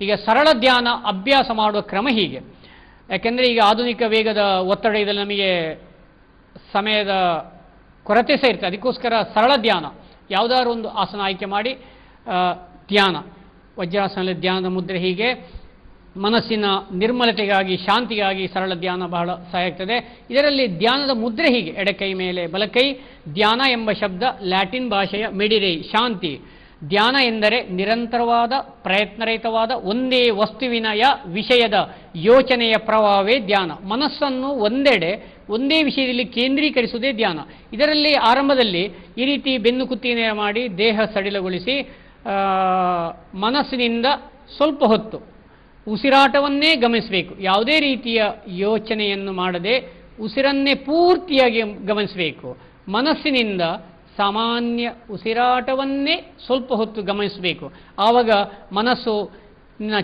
ಈಗ ಸರಳ ಧ್ಯಾನ ಅಭ್ಯಾಸ ಮಾಡುವ ಕ್ರಮ ಹೀಗೆ. ಯಾಕೆಂದರೆ ಈಗ ಆಧುನಿಕ ವೇಗದ ಒತ್ತಡ ಇದರಲ್ಲಿ ನಮಗೆ ಸಮಯದ ಕೊರತೆ ಸಹ ಇರ್ತದೆ. ಅದಕ್ಕೋಸ್ಕರ ಸರಳ ಧ್ಯಾನ ಯಾವುದಾದ್ರು ಒಂದು ಆಸನ ಆಯ್ಕೆ ಮಾಡಿ ಧ್ಯಾನ, ವಜ್ರಾಸನದಲ್ಲಿ ಧ್ಯಾನದ ಮುದ್ರೆ ಹೀಗೆ ಮನಸ್ಸಿನ ನಿರ್ಮಲತೆಗಾಗಿ ಶಾಂತಿಗಾಗಿ ಸರಳ ಧ್ಯಾನ ಬಹಳ ಸಹಾಯ ಆಗ್ತದೆ. ಇದರಲ್ಲಿ ಧ್ಯಾನದ ಮುದ್ರೆ ಹೀಗೆ ಎಡಕೈ ಮೇಲೆ ಬಲಕೈ. ಧ್ಯಾನ ಎಂಬ ಶಬ್ದ ಲ್ಯಾಟಿನ್ ಭಾಷೆಯ ಮೆಡಿರೈ ಶಾಂತಿ. ಧ್ಯಾನ ಎಂದರೆ ನಿರಂತರವಾದ ಪ್ರಯತ್ನರಹಿತವಾದ ಒಂದೇ ವಸ್ತುವಿನ ವಿಷಯದ ಯೋಚನೆಯ ಪ್ರವಾಹವೇ ಧ್ಯಾನ. ಮನಸ್ಸನ್ನು ಒಂದೆಡೆ ಒಂದೇ ವಿಷಯದಲ್ಲಿ ಕೇಂದ್ರೀಕರಿಸುವುದೇ ಧ್ಯಾನ. ಇದರಲ್ಲಿ ಆರಂಭದಲ್ಲಿ ಈ ರೀತಿ ಬೆನ್ನು ಕುತ್ತಿಗೆ ಮಾಡಿ ದೇಹ ಸಡಿಲಗೊಳಿಸಿ ಮನಸ್ಸಿನಿಂದ ಸ್ವಲ್ಪ ಹೊತ್ತು ಉಸಿರಾಟವನ್ನೇ ಗಮನಿಸಬೇಕು. ಯಾವುದೇ ರೀತಿಯ ಯೋಚನೆಯನ್ನು ಮಾಡದೆ ಉಸಿರನ್ನೇ ಪೂರ್ತಿಯಾಗಿ ಗಮನಿಸಬೇಕು. ಮನಸ್ಸಿನಿಂದ ಸಾಮಾನ್ಯ ಉಸಿರಾಟವನ್ನೇ ಸ್ವಲ್ಪ ಹೊತ್ತು ಗಮನಿಸಬೇಕು. ಆವಾಗ ಮನಸ್ಸು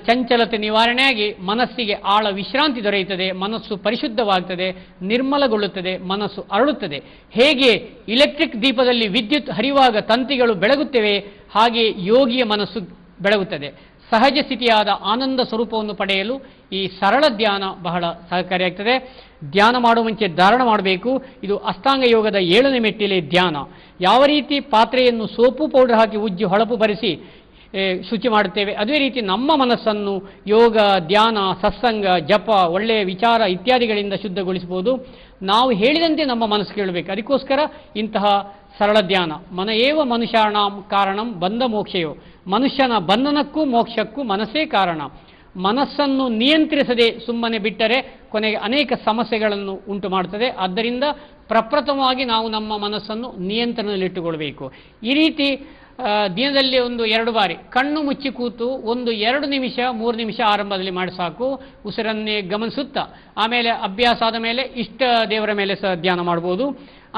ಚಂಚಲತೆ ನಿವಾರಣೆಯಾಗಿ ಮನಸ್ಸಿಗೆ ಆಳ ವಿಶ್ರಾಂತಿ ದೊರೆಯುತ್ತದೆ, ಮನಸ್ಸು ಪರಿಶುದ್ಧವಾಗ್ತದೆ, ನಿರ್ಮಲಗೊಳ್ಳುತ್ತದೆ, ಮನಸ್ಸು ಅರಳುತ್ತದೆ. ಹೇಗೆ ಇಲೆಕ್ಟ್ರಿಕ್ ದೀಪದಲ್ಲಿ ವಿದ್ಯುತ್ ಹರಿಯುವಾಗ ತಂತಿಗಳು ಬೆಳಗುತ್ತವೆ, ಹಾಗೆ ಯೋಗಿಯ ಮನಸ್ಸು ಬೆಳಗುತ್ತದೆ. ಸಹಜ ಸ್ಥಿತಿಯಾದ ಆನಂದ ಸ್ವರೂಪವನ್ನು ಪಡೆಯಲು ಈ ಸರಳ ಧ್ಯಾನ ಬಹಳ ಸಹಕಾರಿಯಾಗ್ತದೆ. ಧ್ಯಾನ ಮಾಡುವ ಮುಂಚೆ ಧಾರಣ ಮಾಡಬೇಕು. ಇದು ಅಷ್ಟಾಂಗ ಯೋಗದ 7ನೇ ಮೆಟ್ಟಿಲೆ ಧ್ಯಾನ. ಯಾವ ರೀತಿ ಪಾತ್ರೆಯನ್ನು ಸೋಪು ಪೌಡರ್ ಹಾಕಿ ಉಜ್ಜಿ ಹೊಳಪು ಬರೆಸಿ ಶುಚಿ ಮಾಡುತ್ತೇವೆ, ಅದೇ ರೀತಿ ನಮ್ಮ ಮನಸ್ಸನ್ನು ಯೋಗ, ಧ್ಯಾನ, ಸತ್ಸಂಗ, ಜಪ, ಒಳ್ಳೆಯ ವಿಚಾರ ಇತ್ಯಾದಿಗಳಿಂದ ಶುದ್ಧಗೊಳಿಸಬಹುದು. ನಾವು ಹೇಳಿದಂತೆ ನಮ್ಮ ಮನಸ್ಸು ಕೇಳಬೇಕು. ಅದಕ್ಕೋಸ್ಕರ ಇಂತಹ ಸರಳ ಧ್ಯಾನ. ಮನ ಏವ ಮನುಷ್ಯಾಣಾಂ ಕಾರಣಂ ಬಂಧ ಮೋಕ್ಷಯೋ. ಮನುಷ್ಯನ ಬಂಧನಕ್ಕೂ ಮೋಕ್ಷಕ್ಕೂ ಮನಸ್ಸೇ ಕಾರಣ. ಮನಸ್ಸನ್ನು ನಿಯಂತ್ರಿಸದೆ ಸುಮ್ಮನೆ ಬಿಟ್ಟರೆ ಕೊನೆಗೆ ಅನೇಕ ಸಮಸ್ಯೆಗಳನ್ನು ಉಂಟು ಮಾಡುತ್ತದೆ. ಆದ್ದರಿಂದ ಪ್ರಪ್ರಥಮವಾಗಿ ನಾವು ನಮ್ಮ ಮನಸ್ಸನ್ನು ನಿಯಂತ್ರಣದಲ್ಲಿಟ್ಟುಕೊಳ್ಬೇಕು. ಈ ರೀತಿ ದಿನದಲ್ಲಿ 1-2 ಬಾರಿ ಕಣ್ಣು ಮುಚ್ಚಿ ಕೂತು 1-2 ನಿಮಿಷ 3 ನಿಮಿಷ ಆರಂಭದಲ್ಲಿ ಮಾಡಿ ಸಾಕು. ಉಸಿರನ್ನೇ ಗಮನಿಸುತ್ತಾ ಆಮೇಲೆ ಅಭ್ಯಾಸ ಆದ ಮೇಲೆ ಇಷ್ಟ ದೇವರ ಮೇಲೆ ಸಹ ಧ್ಯಾನ ಮಾಡ್ಬೋದು.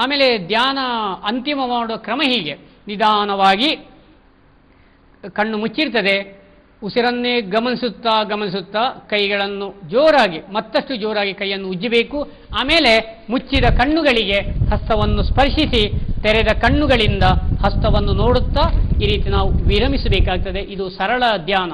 ಆಮೇಲೆ ಧ್ಯಾನ ಅಂತಿಮ ಮಾಡುವ ಕ್ರಮ ಹೀಗೆ: ನಿಧಾನವಾಗಿ ಕಣ್ಣು ಮುಚ್ಚಿರ್ತದೆ, ಉಸಿರನ್ನೇ ಗಮನಿಸುತ್ತಾ ಕೈಗಳನ್ನು ಜೋರಾಗಿ, ಮತ್ತಷ್ಟು ಜೋರಾಗಿ ಕೈಯನ್ನು ಉಜ್ಜಬೇಕು. ಆಮೇಲೆ ಮುಚ್ಚಿದ ಕಣ್ಣುಗಳಿಗೆ ಹಸ್ತವನ್ನು ಸ್ಪರ್ಶಿಸಿ ತೆರೆದ ಕಣ್ಣುಗಳಿಂದ ಹಸ್ತವನ್ನು ನೋಡುತ್ತಾ ಈ ರೀತಿ ನಾವು ವಿರಮಿಸಬೇಕಾಗ್ತದೆ. ಇದು ಸರಳ ಧ್ಯಾನ.